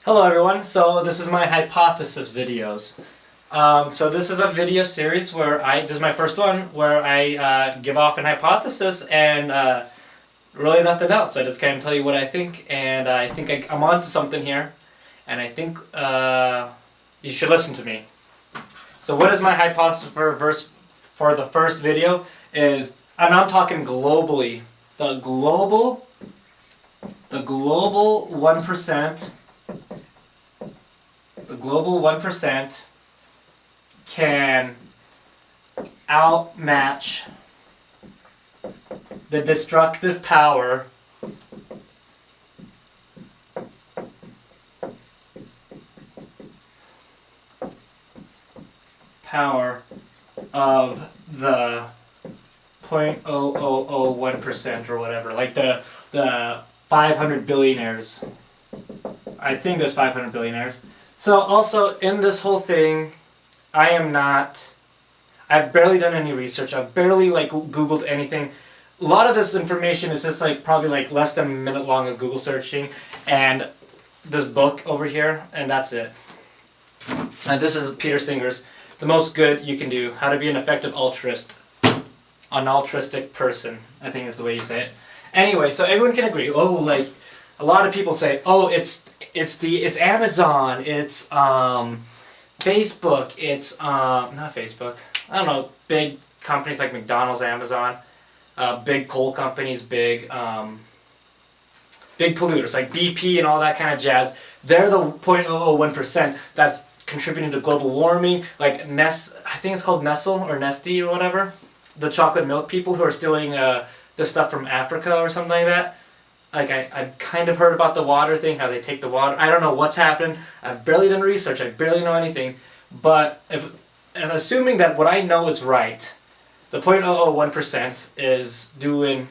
Hello everyone, so this is my hypothesis videos. So this is a video series where this is my first one, where I give off an hypothesis and really nothing else. I just kind of tell you what I think, and I think I'm onto something here, and I think you should listen to me. So what is my hypothesis for the first video is, and I'm talking globally, the global 1%. The global 1% can outmatch the destructive power of the 0.0001% or whatever, like the 500 billionaires. I think there's 500 billionaires. So also in this whole thing, I've barely done any research. I've barely Googled anything. A lot of this information is just probably less than a minute long of Google searching and this book over here, and that's it. And this is Peter Singer's The Most Good You Can Do, How to Be an Effective Altruist. An altruistic person, I think is the way you say it. Anyway, so everyone can agree. A lot of people say, oh, it's Amazon, it's Facebook, it's not Facebook. I don't know, big companies like McDonald's, Amazon, big coal companies, big polluters like BP and all that kind of jazz. They're the 0.001% that's contributing to global warming. Like I think it's called Nestle or Nestle or whatever. The chocolate milk people who are stealing this stuff from Africa or something like that. I've kind of heard about the water thing, how they take the water. I don't know what's happened. I've barely done research. I barely know anything. But assuming that what I know is right, the 0.001% is doing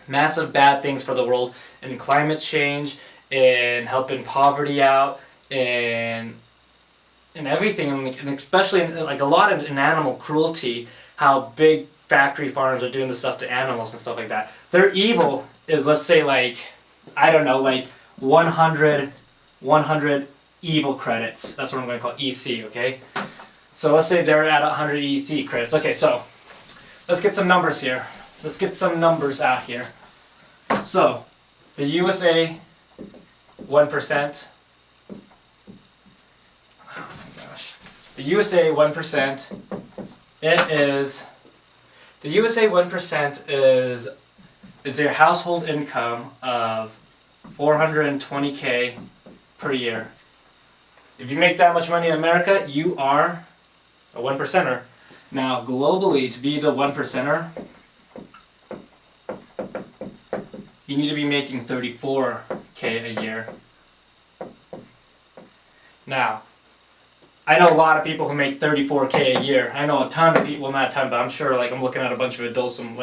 massive bad things for the world in climate change, in helping poverty out, in everything, and especially in, a lot in animal cruelty, how big factory farms are doing this stuff to animals and stuff like that. They're evil. Is, let's say, 100 evil credits. That's what I'm going to call EC, okay? So let's say they're at 100 EC credits. Okay, so let's get some numbers here. Let's get some numbers out here. So, the USA 1%. Oh my gosh. The USA 1%, the USA 1% is their household income of $420K per year. If you make that much money in America, you are a 1%er. Now, globally, to be the 1%er, you need to be making $34K a year. Now, I know a lot of people who make $34K a year. I know a ton of people, well, not a ton, but I'm sure, I'm looking at a bunch of adults, and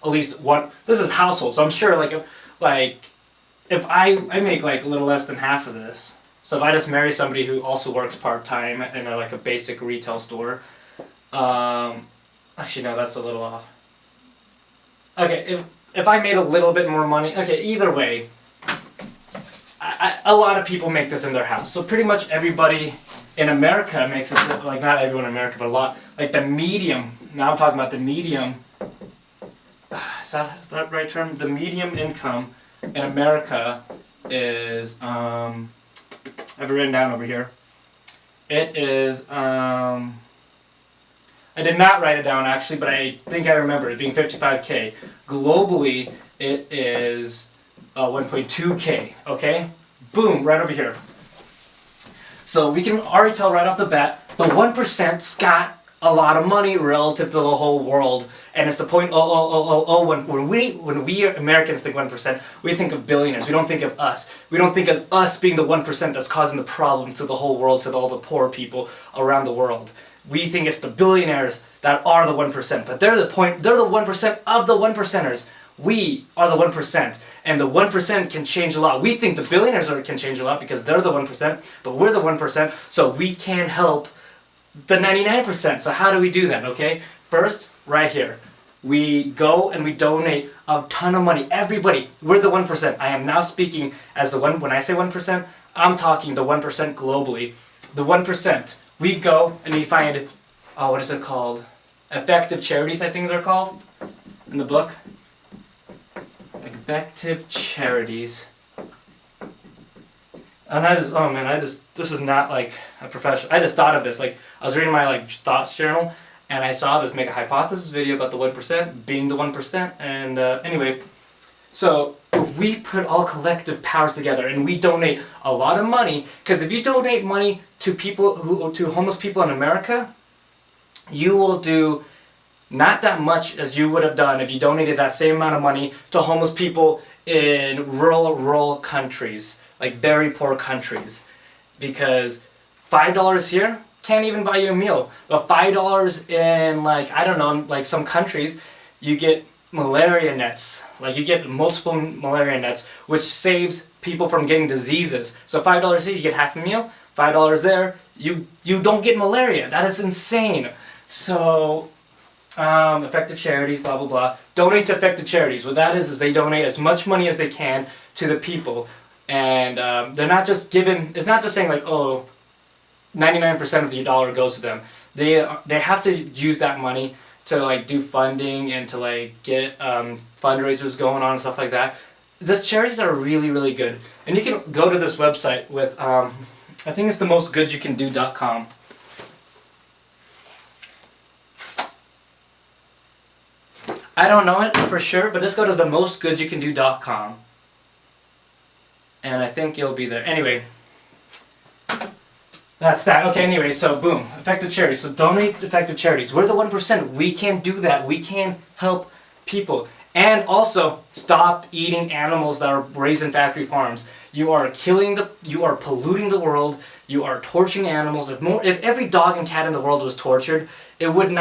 at least one. This is household, so I'm sure if I make a little less than half of this. So if I just marry somebody who also works part-time in a basic retail store, actually no, that's a little off. Okay, if I made a little bit more money, okay, either way, a lot of people make this in their house. So pretty much everybody in America makes this, not everyone in America, but a lot, the medium. Now I'm talking about the medium. Is that the right term? The medium income in America is, I have it written down over here. It is, I did not write it down actually, but I think I remember it being 55K. Globally, it is 1.2K, okay? Boom, right over here. So we can already tell right off the bat, the 1%'s got a lot of money relative to the whole world, and it's the 0.00001. When we Americans think 1%, we think of billionaires. We don't think of us. We don't think of us being the 1% that's causing the problem to the whole world, to all the poor people around the world. We think it's the billionaires that are the 1%, but they're the 1% of the 1%ers. We are the 1%, and the 1% can change a lot. We think the billionaires can change a lot because they're the 1%, but we're the 1%, so we can help the 99%. So how do we do that, okay? First, right here. We go and we donate a ton of money. Everybody, we're the 1%. I am now speaking as the one. When I say 1%, I'm talking the 1% globally. The 1%. We go and we find, oh, what is it called? Effective charities, I think they're called in the book. Effective charities. And this is not like a professional. I just thought of this. Like, I was reading my like thoughts journal, and I saw this make a hypothesis video about the 1% being the 1%. And anyway, so if we put all collective powers together and we donate a lot of money, because if you donate money to to homeless people in America, you will do not that much as you would have done if you donated that same amount of money to homeless people in rural countries, like very poor countries. Because $5 here can't even buy you a meal. But $5 in, like, I don't know, like some countries, you get malaria nets. Like, you get multiple malaria nets, which saves people from getting diseases. So $5 here, you get half a meal. $5 there, you don't get malaria. That is insane. So, effective charities, blah, blah, blah. Donate to effective charities. What that is they donate as much money as they can to the people. And they're not just giving, it's not just saying like, oh, 99% of the dollar goes to them. They have to use that money to like do funding and to like get fundraisers going on and stuff like that. These charities are really, really good. And you can go to this website with, I think it's themostgoodsyoucando.com. I don't know it for sure, but just go to themostgoodsyoucando.com. And I think you'll be there. Anyway, that's that. Okay, anyway, so boom, effective charities. So donate to effective charities. We're the 1%. We can do that. We can help people. And also, stop eating animals that are raised in factory farms. You are polluting the world. You are torturing animals. If every dog and cat in the world was tortured, it wouldn't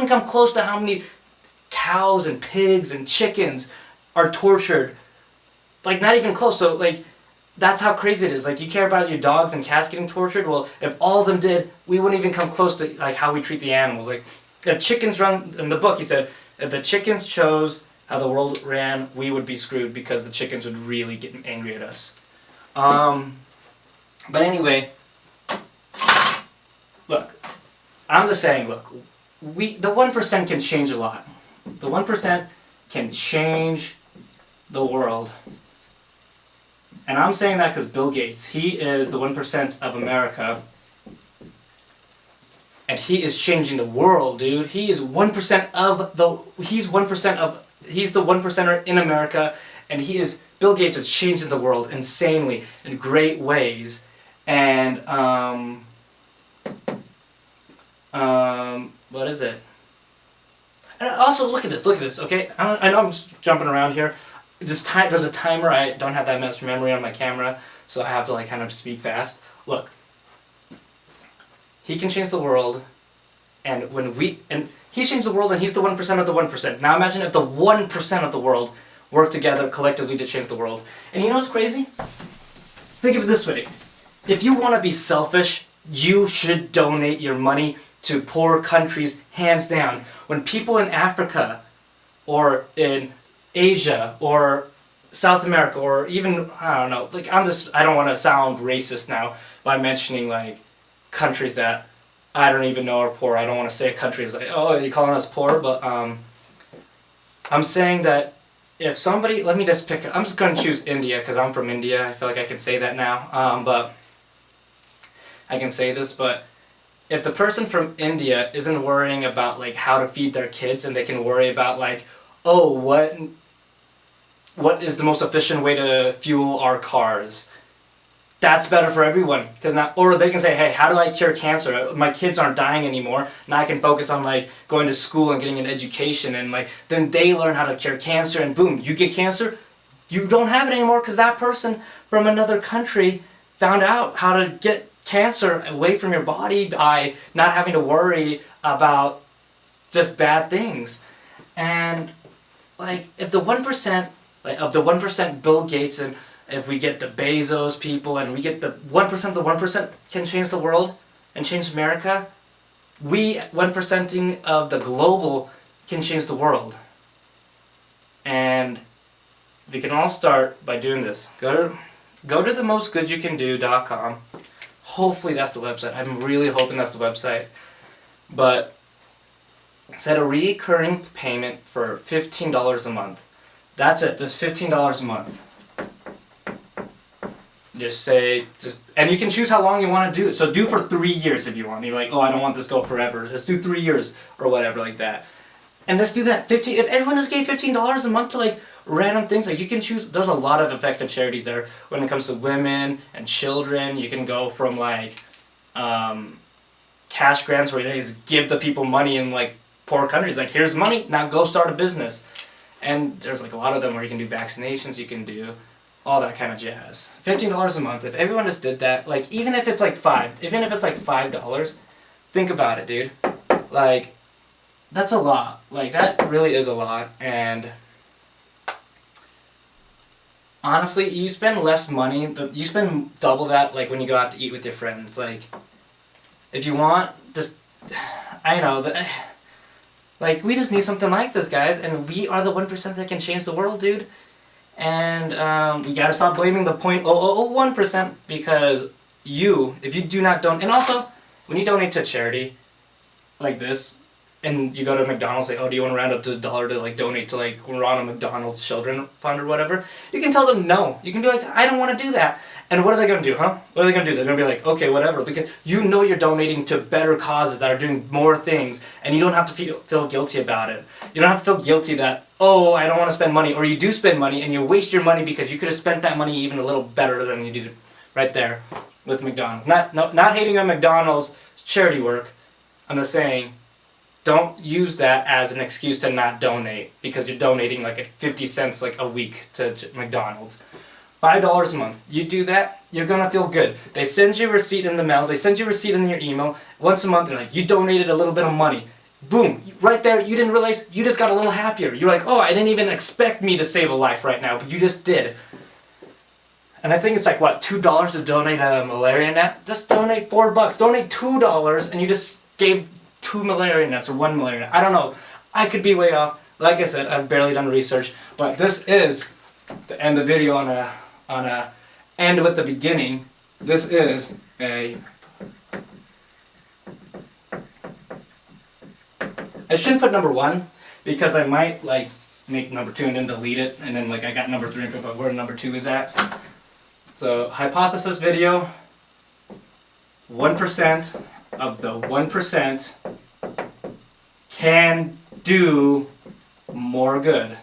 come close to how many cows and pigs and chickens are tortured. Like, not even close. So, like, that's how crazy it is. Like, you care about your dogs and cats getting tortured? Well, if all of them did, we wouldn't even come close to, like, how we treat the animals. Like, if chickens run, in the book he said, if the chickens chose how the world ran, we would be screwed because the chickens would really get angry at us. But anyway, look, I'm just saying, look, the 1% can change a lot. The 1% can change the world. And I'm saying that because Bill Gates, he is the 1% of America. And he is changing the world, dude. He is 1% of the, he's the 1%er in America. And Bill Gates is changing the world insanely in great ways. And, what is it? And also, look at this, okay? I know I'm just jumping around here. There's a timer. I don't have that much memory on my camera, so I have to like kind of speak fast. Look, he can change the world, and he changed the world, and he's the 1% of the 1%. Now imagine if the 1% of the world worked together collectively to change the world. And you know what's crazy? Think of it this way: if you want to be selfish, you should donate your money to poor countries, hands down. When people in Africa, or in Asia, or South America, or even, I don't know, like, I don't want to sound racist now by mentioning, like, countries that I don't even know are poor. I don't want to say a country is like, oh, you're calling us poor, but, I'm saying that if somebody, I'm just going to choose India, because I'm from India. I feel like I can say that now, but I can say this, but if the person from India isn't worrying about, like, how to feed their kids, and they can worry about, like, oh, what is the most efficient way to fuel our cars? That's better for everyone. Or they can say, hey, how do I cure cancer? My kids aren't dying anymore. Now I can focus on like going to school and getting an education, and like then they learn how to cure cancer, and boom, you get cancer, you don't have it anymore because that person from another country found out how to get cancer away from your body by not having to worry about just bad things. And like if the 1%, like of the 1% Bill Gates, and if we get the Bezos people and we get the 1% of the 1% can change the world and change America, we 1%ing of the global can change the world. And we can all start by doing this. Go to go to themostgoodyoukando.com. Hopefully that's the website. I'm really hoping that's the website. But set a recurring payment for $15 a month. That's it, just $15 a month. And you can choose how long you want to do it. So do for 3 years if you want. You're like, oh, I don't want this to go forever. Let's do 3 years or whatever like that. And let's do that. If everyone just gave $15 a month to like random things, like you can choose. There's a lot of effective charities there when it comes to women and children. You can go from like cash grants where they just give the people money in like poor countries. Like, here's money, now go start a business. And there's like a lot of them where you can do vaccinations, you can do all that kind of jazz. $15 a month. If everyone just did that, like even if it's like $5, think about it, dude. Like, that's a lot. Like, that really is a lot. And honestly, you spend less money. You spend double that like when you go out to eat with your friends. Like, if you want, just I know that. Like, we just need something like this, guys, and we are the 1% that can change the world, dude. And we gotta stop blaming the 0.0001% because if you do not donate, and also, when you donate to a charity like this, and you go to McDonald's, say, oh, do you want to round up to $1 to like donate to like Ronald McDonald's Children Fund or whatever? You can tell them no. You can be like, I don't want to do that. And what are they going to do, huh? What are they going to do? They're going to be like, okay, whatever. Because you know you're donating to better causes that are doing more things, and you don't have to feel guilty about it. You don't have to feel guilty that, oh, I don't want to spend money, or you do spend money and you waste your money because you could have spent that money even a little better than you did right there with McDonald's. Not hating on McDonald's charity work. I'm just saying, don't use that as an excuse to not donate because you're donating like at 50 cents like a week to McDonald's. $5 a month. You do that, you're gonna feel good. They send you a receipt in the mail, they send you a receipt in your email. Once a month, they're like, you donated a little bit of money. Boom, right there, you didn't realize, you just got a little happier. You're like, oh, I didn't even expect me to save a life right now, but you just did. And I think it's like, what, $2 to donate a malaria net? Just donate $4. Donate $2 and you just gave 2 malaria nets or 1 malaria net. I don't know. I could be way off. Like I said, I've barely done research, but this is, to end the video on a end with the beginning, this is I shouldn't put number 1 because I might like make number 2 and then delete it and then like I got number 3 but where number 2 is at. So hypothesis video, 1% of the 1% can do more good.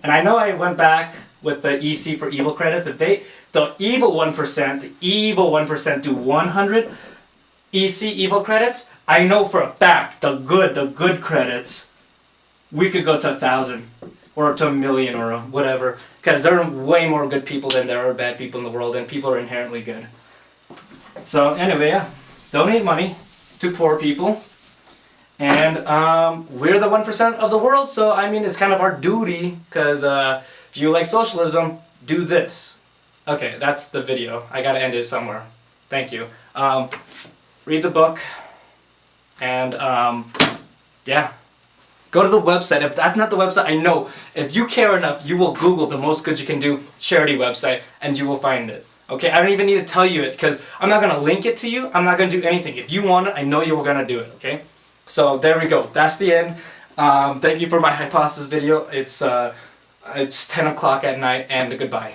And I know I went back with the EC for evil credits. If the evil 1% do 100 EC evil credits, I know for a fact the good credits, we could go to 1,000 or to 1,000,000 or whatever, because there are way more good people than there are bad people in the world, and people are inherently good. So anyway, yeah, donate money to poor people. And we're the 1% of the world, so I mean it's kind of our duty, because if you like socialism, do this. Okay, that's the video. I gotta end it somewhere. Thank you. Read the book, and yeah. Go to the website. If that's not the website, I know. If you care enough, you will Google the Most Good You Can Do charity website, and you will find it. Okay, I don't even need to tell you it, because I'm not gonna link it to you. I'm not gonna do anything. If you want it, I know you're gonna do it, okay? So there we go. That's the end. Thank you for my hypothesis video. It's 10 o'clock at night, and goodbye.